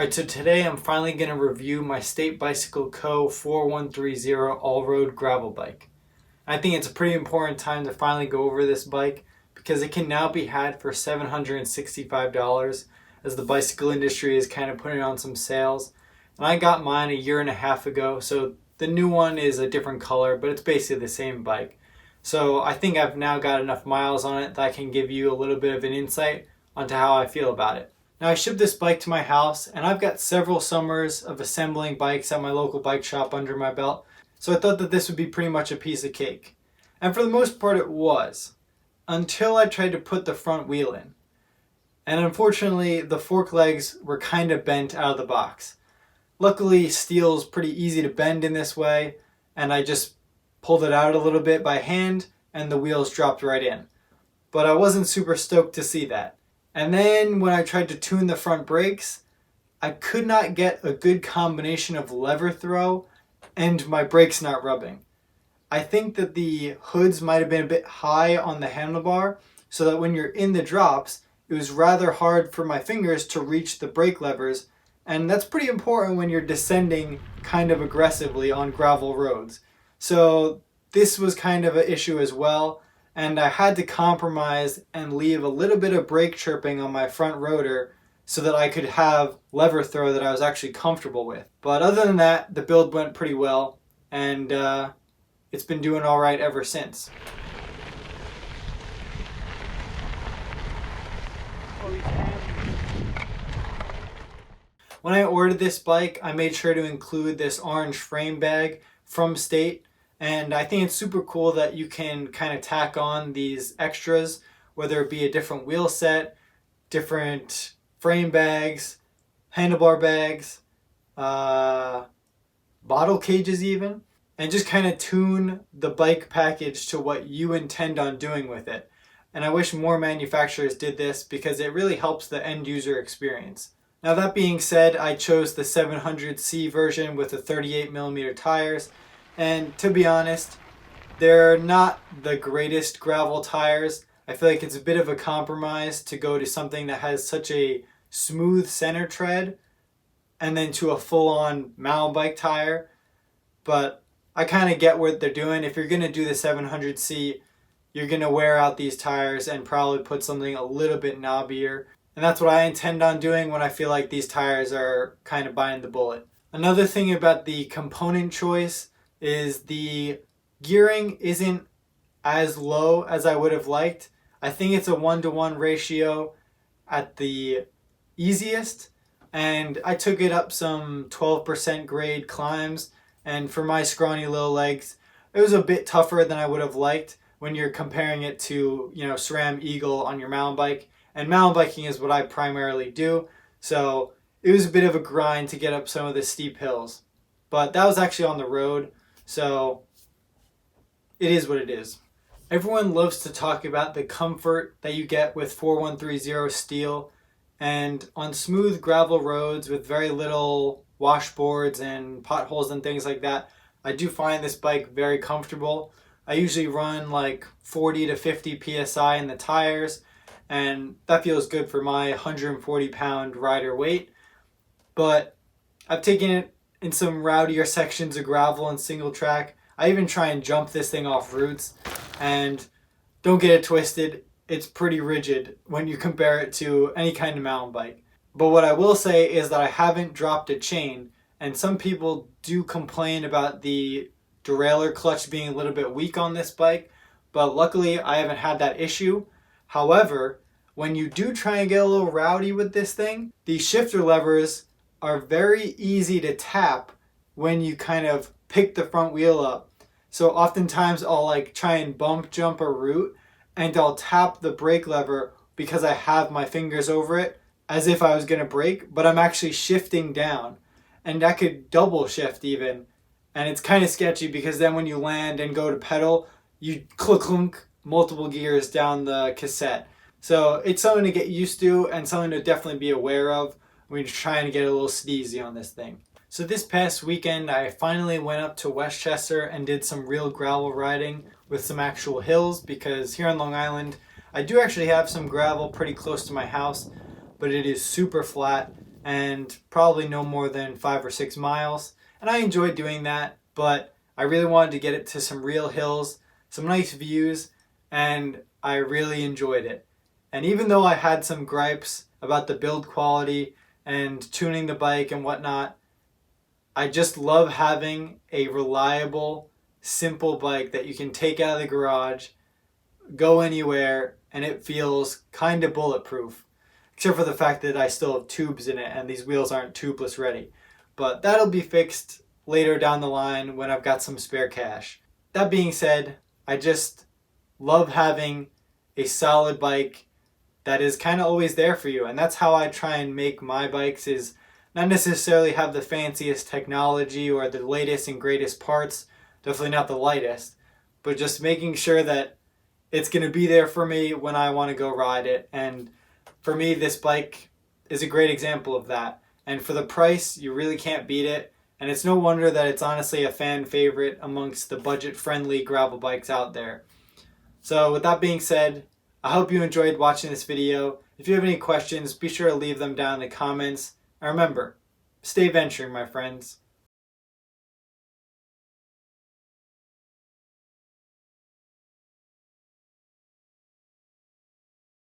Alright, so today I'm finally going to review my State Bicycle Co. 4130 all-road gravel bike. I think it's a pretty important time to finally go over this bike because it can now be had for $765 as the bicycle industry is kind of putting on some sales. And I got mine a year and a half ago, so the new one is a different color, but it's basically the same bike. So I think I've now got enough miles on it that I can give you a little bit of an insight onto how I feel about it. Now I shipped this bike to my house and I've got several summers of assembling bikes at my local bike shop under my belt, so I thought that this would be pretty much a piece of cake. And for the most part it was, until I tried to put the front wheel in. And unfortunately the fork legs were kind of bent out of the box. Luckily steel's pretty easy to bend in this way, and I just pulled it out a little bit by hand and the wheels dropped right in. But I wasn't super stoked to see that. And then when I tried to tune the front brakes, I could not get a good combination of lever throw and my brakes not rubbing. I think that the hoods might have been a bit high on the handlebar, so that when you're in the drops, it was rather hard for my fingers to reach the brake levers, and that's pretty important when you're descending kind of aggressively on gravel roads. So this was kind of an issue as well. And I had to compromise and leave a little bit of brake chirping on my front rotor so that I could have lever throw that I was actually comfortable with. But other than that, the build went pretty well, and it's been doing all right ever since. When I ordered this bike, I made sure to include this orange frame bag from State. And I think it's super cool that you can kind of tack on these extras, whether it be a different wheel set, different frame bags, handlebar bags, bottle cages even, and just kind of tune the bike package to what you intend on doing with it. And I wish more manufacturers did this because it really helps the end user experience. Now that being said, I chose the 700C version with the 38mm tires. And to be honest, they're not the greatest gravel tires. I feel like it's a bit of a compromise to go to something that has such a smooth center tread and then to a full-on mountain bike tire. But I kind of get what they're doing. If you're going to do the 700C, you're going to wear out these tires and probably put something a little bit knobbier. And that's what I intend on doing when I feel like these tires are kind of biting the bullet. Another thing about the component choice is the gearing isn't as low as I would have liked. I think it's a 1-to-1 ratio at the easiest, and I took it up some 12% grade climbs, and for my scrawny little legs, it was a bit tougher than I would have liked when you're comparing it to, SRAM Eagle on your mountain bike. And mountain biking is what I primarily do, so it was a bit of a grind to get up some of the steep hills. But that was actually on the road, so it is what it is. Everyone loves to talk about the comfort that you get with 4130 steel, and on smooth gravel roads with very little washboards and potholes and things like that, I do find this bike very comfortable. I usually run like 40 to 50 psi in the tires, and that feels good for my 140-pound rider weight. But I've taken it in some rowdier sections of gravel and single track. I even try and jump this thing off roots, and don't get it twisted, it's pretty rigid when you compare it to any kind of mountain bike. But what I will say is that I haven't dropped a chain, and some people do complain about the derailleur clutch being a little bit weak on this bike, but luckily I haven't had that issue. However, when you do try and get a little rowdy with this thing, the shifter levers are very easy to tap when you kind of pick the front wheel up. So oftentimes I'll try and bump jump a route, and I'll tap the brake lever because I have my fingers over it as if I was going to brake, but I'm actually shifting down, and I could double shift even. And it's kind of sketchy because then when you land and go to pedal, you clunk multiple gears down the cassette. So it's something to get used to and something to definitely be aware of when you're trying to get a little sneezy on this thing. So this past weekend, I finally went up to Westchester and did some real gravel riding with some actual hills, because here on Long Island, I do actually have some gravel pretty close to my house, but it is super flat and probably no more than 5 or 6 miles. And I enjoyed doing that, but I really wanted to get it to some real hills, some nice views, and I really enjoyed it. And even though I had some gripes about the build quality and tuning the bike and whatnot, I just love having a reliable, simple bike that you can take out of the garage, go anywhere, and it feels kind of bulletproof. Except for the fact that I still have tubes in it and these wheels aren't tubeless ready. But that'll be fixed later down the line when I've got some spare cash. That being said, I just love having a solid bike that is kind of always there for you. And that's how I try and make my bikes, is not necessarily have the fanciest technology or the latest and greatest parts, definitely not the lightest, but just making sure that it's going to be there for me when I want to go ride it. And for me, this bike is a great example of that. And for the price, you really can't beat it. And it's no wonder that it's honestly a fan favorite amongst the budget-friendly gravel bikes out there. So with that being said, I hope you enjoyed watching this video. If you have any questions, be sure to leave them down in the comments. And remember, stay venturing, my friends.